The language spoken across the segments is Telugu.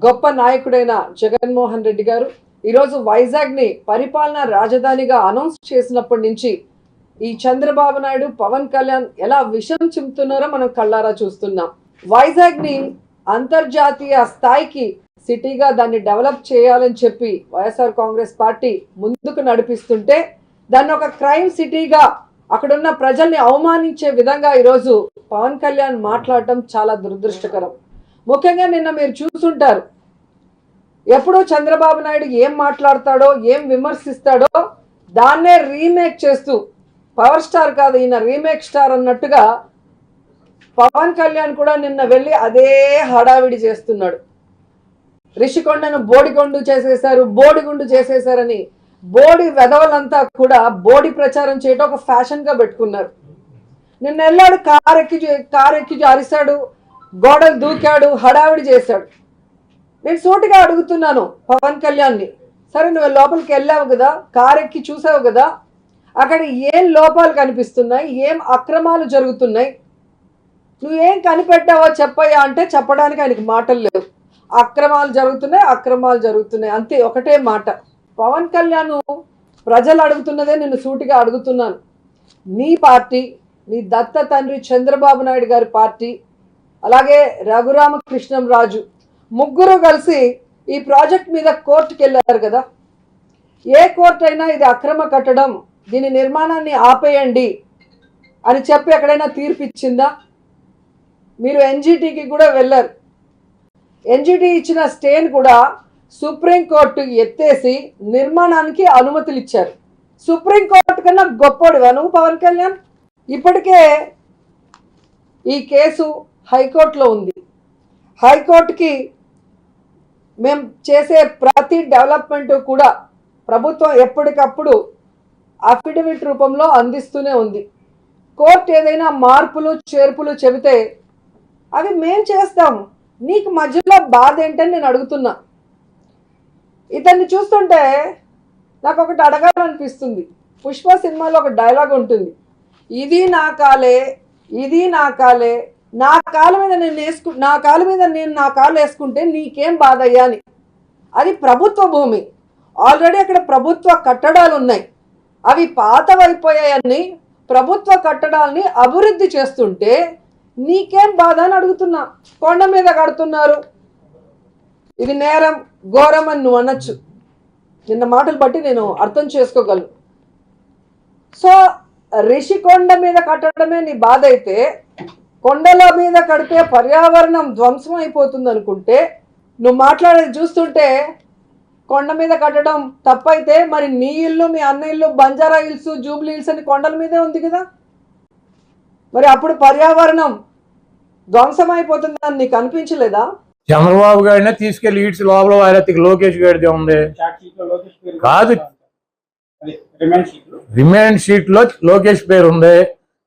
గొప్ప నాయకుడైన జగన్మోహన్ రెడ్డి గారు ఈరోజు వైజాగ్ని పరిపాలనా రాజధానిగా అనౌన్స్ చేసినప్పటి నుంచి ఈ చంద్రబాబు నాయుడు పవన్ కళ్యాణ్ ఎలా విషం చిమ్ముతున్నారో మనం కళ్ళారా చూస్తున్నాం. వైజాగ్ని అంతర్జాతీయ స్థాయికి సిటీగా దాన్ని డెవలప్ చేయాలని చెప్పి వైఎస్ఆర్ కాంగ్రెస్ పార్టీ ముందుకు నడిపిస్తుంటే దాన్ని ఒక క్రైమ్ సిటీగా అక్కడున్న ప్రజల్ని అవమానించే విధంగా ఈరోజు పవన్ కళ్యాణ్ మాట్లాడటం చాలా దురదృష్టకరం. ముఖ్యంగా నిన్న మీరు చూసుంటారు, ఎప్పుడూ చంద్రబాబు నాయుడు ఏం మాట్లాడతాడో ఏం విమర్శిస్తాడో దాన్నే రీమేక్ చేస్తూ పవర్ స్టార్ కాదు ఈయన రీమేక్ స్టార్ అన్నట్టుగా పవన్ కళ్యాణ్ కూడా నిన్న వెళ్ళి అదే హడావిడి చేస్తున్నాడు. రిషికొండను బోడికొండు చేసేశారు, బోడిగుండు చేసేశారని బోడి వెధవలంతా కూడా బోడి ప్రచారం చేయడం ఒక ఫ్యాషన్గా పెట్టుకున్నారు. నిన్న వెళ్ళాడు, కారెక్కి అరిశాడు, గోడలు దూకాడు, హడావిడి చేశాడు. నేను సూటిగా అడుగుతున్నాను పవన్ కళ్యాణ్ని, సరే నువ్వు లోపలికి వెళ్ళావు కదా, కారెక్కి చూసావు కదా, అక్కడ ఏం లోపాలు కనిపిస్తున్నాయి, ఏం అక్రమాలు జరుగుతున్నాయి, నువ్వేం కనిపెట్టావో చెప్పయ్యా అంటే చెప్పడానికి ఆయనకి మాటలు లేవు. అక్రమాలు జరుగుతున్నాయి అంతే, ఒకటే మాట. పవన్ కళ్యాణ్ ప్రజలు అడుగుతున్నదే నేను సూటిగా అడుగుతున్నాను. నీ పార్టీ, నీ దత్త తండ్రి చంద్రబాబు నాయుడు గారి పార్టీ, అలాగే రఘురామకృష్ణంరాజు ముగ్గురు కలిసి ఈ ప్రాజెక్ట్ మీద కోర్టుకు వెళ్ళారు కదా. ఏ కోర్టు అయినా ఇది అక్రమ కట్టడం, దీని నిర్మాణాన్ని ఆపేయండి అని చెప్పి ఎక్కడైనా తీర్పు ఇచ్చిందా? మీరు ఎన్జిటికి కూడా వెళ్ళారు. ఎన్జిటి ఇచ్చిన స్టేని కూడా సుప్రీంకోర్టు ఎత్తేసి నిర్మాణానికి అనుమతులు ఇచ్చారు. సుప్రీంకోర్టు కన్నా గొప్పడివా నువ్వు పవన్ కళ్యాణ్? ఇప్పటికే ఈ కేసు హైకోర్టులో ఉంది. హైకోర్టుకి మేము చేసే ప్రతి డెవలప్మెంట్ కూడా ప్రభుత్వం ఎప్పటికప్పుడు అఫిడవిట్ రూపంలో అందిస్తూనే ఉంది. కోర్టు ఏదైనా మార్పులు చేర్పులు చెబితే అవి మేం చేస్తాం, నీకు మధ్యలో బాధ ఏంటని నేను అడుగుతున్నా. ఇతన్ని చూస్తుంటే నాకు ఒకటి అడగాలనిపిస్తుంది. పుష్ప సినిమాలో ఒక డైలాగ్ ఉంటుంది, ఇది నా కాలే, ఇది నా కాలే, నా కాలు మీద నేను నా కాలు వేసుకుంటే నీకేం బాధ అయ్యా అని. అది ప్రభుత్వ భూమి, ఆల్రెడీ అక్కడ ప్రభుత్వ కట్టడాలు ఉన్నాయి, అవి పాతవైపోయాయని ప్రభుత్వ కట్టడాలని అభివృద్ధి చేస్తుంటే నీకేం బాధ అని అడుగుతున్నా. కొండ మీద కడుతున్నారు, ఇది నేరం ఘోరం అని నువ్వు అనొచ్చు, నిన్న మాటలు బట్టి నేను అర్థం చేసుకోగలను. సో రిషికొండ మీద కట్టడమే నీ బాధ అయితే, కొండల మీద కడితే పర్యావరణం ధ్వంసం అయిపోతుంది అనుకుంటే, నువ్వు మాట్లాడేది చూస్తుంటే కొండ మీద కట్టడం తప్పైతే మరి నీ ఇల్లు, మీ అన్న ఇల్లు బంజారా హిల్స్, జూబ్లీ హిల్స్ అని కొండల మీదే ఉంది కదా, మరి అప్పుడు పర్యావరణం ధ్వంసం అయిపోతుందని నీకు అనిపించలేదా? చంద్రబాబు గారినే తీసుకెళ్లి ఈడ్స్ లోపల వారెత్తికి లోకేష్ గారిదే ఉంది కాదు, రిమైండ్ షీట్ లో లోకేష్ పేరు ఉంది.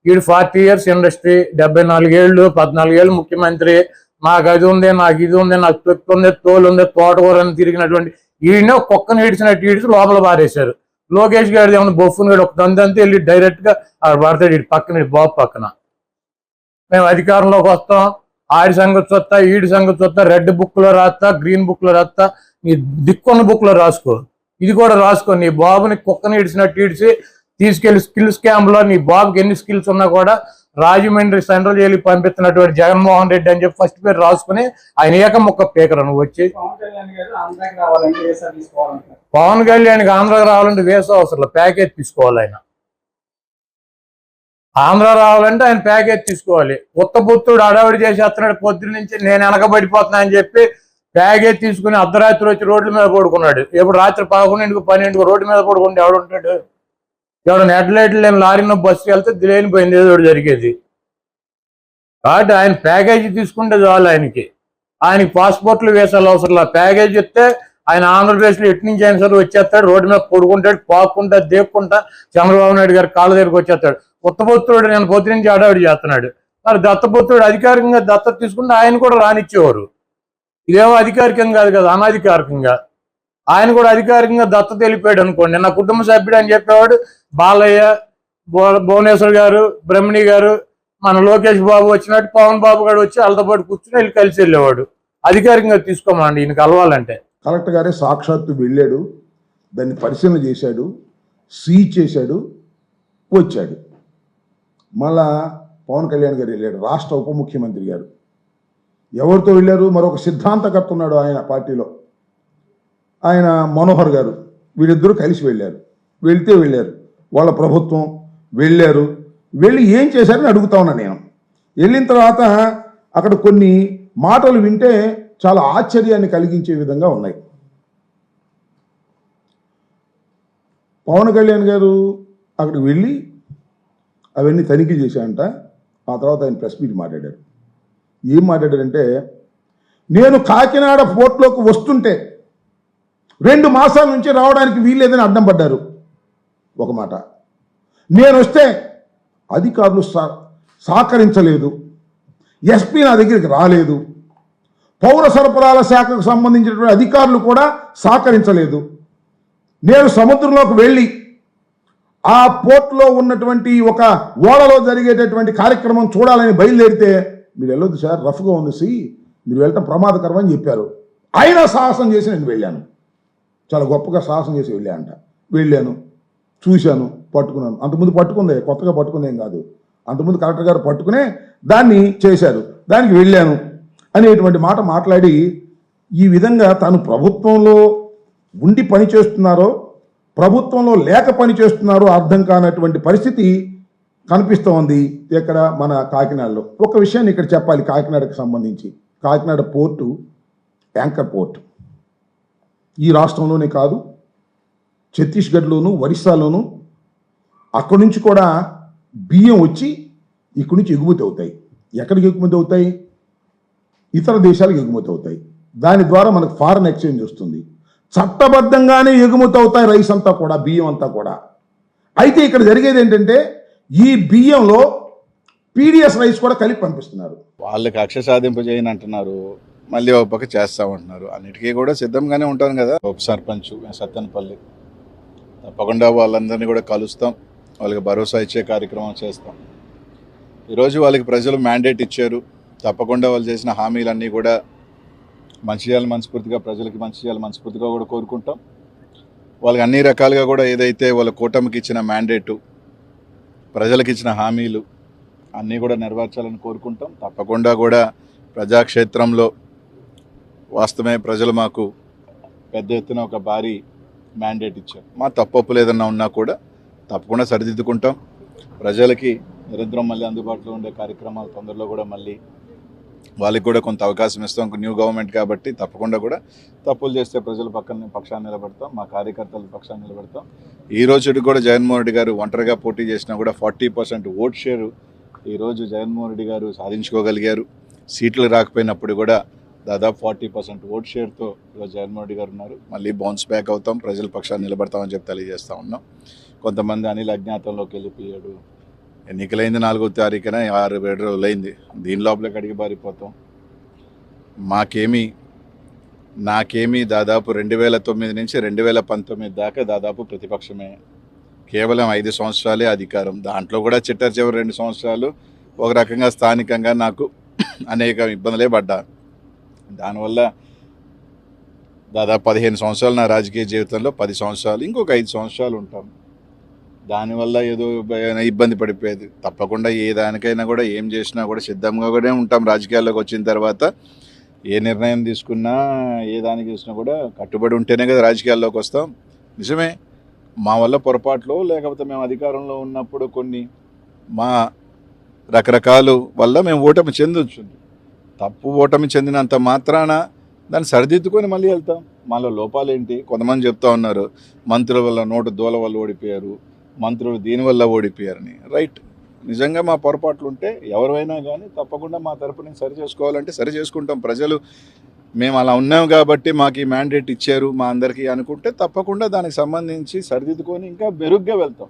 వీడు 40 years ఇండస్ట్రీ, 74 ఏళ్ళు, 14 ఏళ్ళు ముఖ్యమంత్రి, నాకు అది ఉంది, నాకు ఇది ఉంది, నాకు తొక్కు ఉంది, తోలు ఉంది, తోటకూరని తిరిగినటువంటి ఈయన కుక్కను ఈడ్చినట్టు ఈడ్చి లోపల పారేశారు. లోకేష్ గారిది ఏమన్నా బొఫ్ఫుని గడు ఒక దంతంతా వెళ్ళి డైరెక్ట్ గా పడతాడు ఇటు పక్కన, బాబు పక్కన. మేము అధికారంలోకి వస్తాం, ఆడి సంగతి చూస్తా, ఈడి సంగతి చూస్తా, రెడ్ బుక్ లో రాస్తా, గ్రీన్ బుక్ లో రాస్తా, నీ దిక్కున్న బుక్ లో రాసుకో, ఇది కూడా రాసుకో. నీ బాబుని కుక్కని ఈడ్చినట్టు ఈడ్చి తీసుకెళ్లి స్కిల్ స్కామ్ లో నీ బాబుకి ఎన్ని స్కిల్స్ ఉన్నా కూడా రాజమండ్రి సెంట్రల్ జైలుకి పంపిస్తున్నటువంటి జగన్మోహన్ రెడ్డి అని చెప్పి ఫస్ట్ పేరు రాసుకుని ఆయన ఏకముక్క పీకరు. నువ్వు వచ్చి పవన్ కళ్యాణ్కి ఆంధ్రాకి రావాలంటే వేసే అవసరం, ప్యాకేజ్ తీసుకోవాలి. ఆయన ఆంధ్ర రావాలంటే ఆయన ప్యాకేజ్ తీసుకోవాలి. ఉత్తపుత్రుడు అడవిడి చేసేస్తున్నాడు, పొద్దున్న నుంచి నేను వెనకబడిపోతున్నా అని చెప్పి ప్యాకేజ్ తీసుకుని అర్ధరాత్రి వచ్చి రోడ్ల మీద పడుకున్నాడు. ఎప్పుడు రాత్రి 11, 12 రోడ్డు మీద పడుకుంటే ఎవడుంటాడు? ఎవడన్నా హెడ్లైట్లు లేని లారీలో బస్సుకి వెళ్తే లేనిపోయింది ఏదో జరిగేది. కాబట్టి ఆయన ప్యాకేజీ తీసుకుంటే చాలు. ఆయనకి పాస్పోర్ట్లు వేసాలి అవసరం. ప్యాకేజ్ ఇస్తే ఆయన ఆంధ్రప్రదేశ్లో ఎటు నుంచి అయినా సరే వచ్చేస్తాడు, రోడ్డు మీద పడుకుంటాడు, పాక్కుంటా దేక్కుంటా చంద్రబాబు నాయుడు గారి కాళ్ళ దగ్గరికి వచ్చేస్తాడు. ఉత్తపుత్రుడు నేను పొద్దు నుంచి అడావిడి చేస్తున్నాడు. మరి దత్తపుత్రుడు అధికారికంగా దత్తత తీసుకుంటే ఆయన కూడా రానిచ్చేవారు. ఇదేమో అధికారికంగా కాదు కదా, అనధికారికంగా. ఆయన కూడా అధికారికంగా దత్తత వెళ్ళిపోయాడు అనుకోండి, నా కుటుంబ సభ్యుడు అని చెప్పేవాడు. బాలయ్య, భువనేశ్వర్ గారు, బ్రహ్మణి గారు, మన లోకేష్ బాబు వచ్చినట్టు పవన్ బాబు గారు వచ్చి వాళ్ళతో పాటు కూర్చుని వెళ్ళి కలిసి వెళ్ళేవాడు. అధికారికంగా తీసుకోమండి ఈయన కలవాలంటే. కలెక్టర్ గారే సాక్షాత్తు వెళ్ళాడు, దాన్ని పరిశీలన చేశాడు, సీజ్ చేశాడు, వచ్చాడు. మళ్ళా పవన్ కళ్యాణ్ గారు వెళ్ళాడు, రాష్ట్ర ఉప ముఖ్యమంత్రి గారు. ఎవరితో వెళ్ళారు? మరొక సిద్ధాంతకర్త ఉన్నాడు ఆయన పార్టీలో, ఆయన మనోహర్ గారు. వీళ్ళిద్దరూ కలిసి వెళ్ళారు. వెళ్ళారు వాళ్ళ ప్రభుత్వం వెళ్ళారు. వెళ్ళి ఏం చేశారని అడుగుతా ఉన్నా నేను. వెళ్ళిన తర్వాత అక్కడ కొన్ని మాటలు వింటే చాలా ఆశ్చర్యాన్ని కలిగించే విధంగా ఉన్నాయి. పవన్ కళ్యాణ్ గారు అక్కడికి వెళ్ళి అవన్నీ తనిఖీ చేశారంట. ఆ తర్వాత ఆయన ప్రెస్ మీట్ మాట్లాడారు. ఏం మాట్లాడారంటే, నేను కాకినాడ పోర్ట్లోకి వస్తుంటే 2 మాసాల నుంచి రావడానికి వీల్లేదని అడ్డం పడ్డారు ఒక మాట. నేను వస్తే అధికారులు సహకరించలేదు, ఎస్పీ నా దగ్గరికి రాలేదు, పౌర సరఫరాల శాఖకు సంబంధించినటువంటి అధికారులు కూడా సహకరించలేదు. నేను సముద్రంలోకి వెళ్ళి ఆ పోర్ట్లో ఉన్నటువంటి ఒక ఓడలో జరిగేటటువంటి కార్యక్రమం చూడాలని బయలుదేరితే, మీరు వెళ్ళొద్దు సార్, రఫ్గా ఉంది సి, మీరు వెళ్ళటం ప్రమాదకరం అని చెప్పారు. అయినా సాహసం చేసి నేను వెళ్ళాను. చాలా గొప్పగా సాహసం చేసి వెళ్ళాను, చూశాను, పట్టుకున్నాను. అంతకుముందు పట్టుకుందే, కొత్తగా పట్టుకుందేం కాదు. అంతకుముందు కలెక్టర్ గారు పట్టుకునే దాన్ని చేశారు, దానికి వెళ్ళాను అనేటువంటి మాట మాట్లాడి, ఈ విధంగా తాను ప్రభుత్వంలో ఉండి పని చేస్తున్నారో ప్రభుత్వంలో లేక పని చేస్తున్నారో అర్థం కానటువంటి పరిస్థితి కనిపిస్తూ ఉంది ఇక్కడ మన కాకినాడలో. ఒక విషయాన్ని ఇక్కడ చెప్పాలి కాకినాడకు సంబంధించి. Kakinada port anchor port. ఈ రాష్ట్రంలోనే కాదు, ఛత్తీస్గఢ్లోను, ఒరిస్సాలోను అక్కడి నుంచి కూడా బియ్యం వచ్చి ఇక్కడి నుంచి ఎగుమతి అవుతాయి. ఎక్కడికి ఎగుమతి అవుతాయి? ఇతర దేశాలకు ఎగుమతి అవుతాయి. దాని ద్వారా మనకు ఫారెన్ ఎక్స్చేంజ్ వస్తుంది. చట్టబద్ధంగానే ఎగుమతి అవుతాయి రైస్ అంతా కూడా, బియ్యం అంతా కూడా. అయితే ఇక్కడ జరిగేది ఏంటంటే, ఈ బియ్యంలో పీడిఎస్ రైస్ కూడా కలిపి పంపిస్తున్నారు. వాళ్ళకి కక్ష సాధింపు చేయని అంటున్నారు, మళ్ళీ ఒక పక్క చేస్తామంటున్నారు. అన్నిటికీ కూడా సిద్ధంగానే ఉంటాను కదా. ఉప సర్పంచ్ సత్తెనపల్లి, తప్పకుండా వాళ్ళందరినీ కూడా కలుస్తాం, వాళ్ళకి భరోసా ఇచ్చే కార్యక్రమం చేస్తాం. ఈరోజు వాళ్ళకి ప్రజలు మ్యాండేట్ ఇచ్చారు, తప్పకుండా వాళ్ళు చేసిన హామీలన్నీ కూడా మంచి చేయాలి మనస్ఫూర్తిగా, ప్రజలకి మంచి చేయాలి మనస్ఫూర్తిగా కూడా కోరుకుంటాం. వాళ్ళకి అన్ని రకాలుగా కూడా ఏదైతే వాళ్ళ కూటమికి ఇచ్చిన మ్యాండేటు, ప్రజలకు ఇచ్చిన హామీలు అన్నీ కూడా నెరవేర్చాలని కోరుకుంటాం. తప్పకుండా కూడా ప్రజాక్షేత్రంలో వాస్తవమే ప్రజలు మాకు పెద్ద ఎత్తున ఒక భారీ మ్యాండేట్ ఇచ్చారు. మా తప్పొప్పులు ఏదన్నా ఉన్నా కూడా తప్పకుండా సరిదిద్దుకుంటాం. ప్రజలకి నిరంతరం మళ్ళీ అందుబాటులో ఉండే కార్యక్రమాలు తొందరలో కూడా మళ్ళీ వాళ్ళకి కూడా కొంత అవకాశం ఇస్తాం. న్యూ గవర్నమెంట్ కాబట్టి తప్పకుండా కూడా తప్పులు చేస్తే ప్రజల పక్షాన్ని నిలబడతాం, మా కార్యకర్తల పక్షాన్ని నిలబడతాం. ఈ రోజు కూడా జగన్మోహన్ రెడ్డి గారు ఒంటరిగా పోటీ చేసినా కూడా 40% ఓట్ షేరు ఈరోజు జగన్మోహన్ రెడ్డి గారు సాధించుకోగలిగారు. సీట్లు రాకపోయినప్పుడు కూడా దాదాపు 40% ఓట్ షేర్తో ఈరోజు జగన్మోహన్ రెడ్డి గారు ఉన్నారు. మళ్ళీ బౌన్స్ బ్యాక్ అవుతాం, ప్రజల పక్షాన్ని నిలబడతామని చెప్పి తెలియజేస్తూ ఉన్నాం. కొంతమంది అనిల్ అజ్ఞాతంలోకి వెళ్ళిపోయాడు, ఎన్నికలైంది 4వ తారీఖున 6-7 రోజులైంది, దీని లోపలికి అడిగి పారిపోతాం. నాకేమీ దాదాపు 2009 నుంచి 2019 దాకా దాదాపు ప్రతిపక్షమే. కేవలం 5 సంవత్సరాలే అధికారం. దాంట్లో కూడా చిట్ట చివరి 2 సంవత్సరాలు ఒక రకంగా స్థానికంగా నాకు అనేక ఇబ్బందులే పడ్డా. దానివల్ల దాదాపు 15 సంవత్సరాలు నా రాజకీయ జీవితంలో, 10 సంవత్సరాలు, ఇంకొక 5 సంవత్సరాలు ఉంటాం. దానివల్ల ఏదో ఇబ్బంది పడిపోయేది. తప్పకుండా ఏ దానికైనా కూడా ఏం చేసినా కూడా సిద్ధంగా కూడా ఉంటాం. రాజకీయాల్లోకి వచ్చిన తర్వాత ఏ నిర్ణయం తీసుకున్నా, ఏ దానికి చేసినా కూడా కట్టుబడి ఉంటేనే కదా రాజకీయాల్లోకి వస్తాం. నిజమే, మా వల్ల పొరపాట్లు, లేకపోతే మేము అధికారంలో ఉన్నప్పుడు కొన్ని మా రకరకాల వల్ల మేము ఓటమి చెందొచ్చు. ఓటమి చెందినంత మాత్రాన దాన్ని సరిదిద్దుకొని మళ్ళీ వెళ్తాం. మాలో లోపాలేంటి? కొంతమంది చెప్తా ఉన్నారు మంత్రుల వల్ల, నోటు దోల వల్ల ఓడిపోయారు, మంత్రులు దీనివల్ల ఓడిపోయారని. రైట్, నిజంగా మా పొరపాట్లు ఉంటే ఎవరైనా కానీ తప్పకుండా మా తరపు నుంచి సరి చేసుకోవాలంటే సరి చేసుకుంటాం. ప్రజలు మేము అలా ఉన్నాం కాబట్టి మాకు ఈ మ్యాండేట్ ఇచ్చారు మా అందరికీ అనుకుంటే తప్పకుండా దానికి సంబంధించి సరిదిద్దుకొని ఇంకా మెరుగ్గా వెళ్తాం.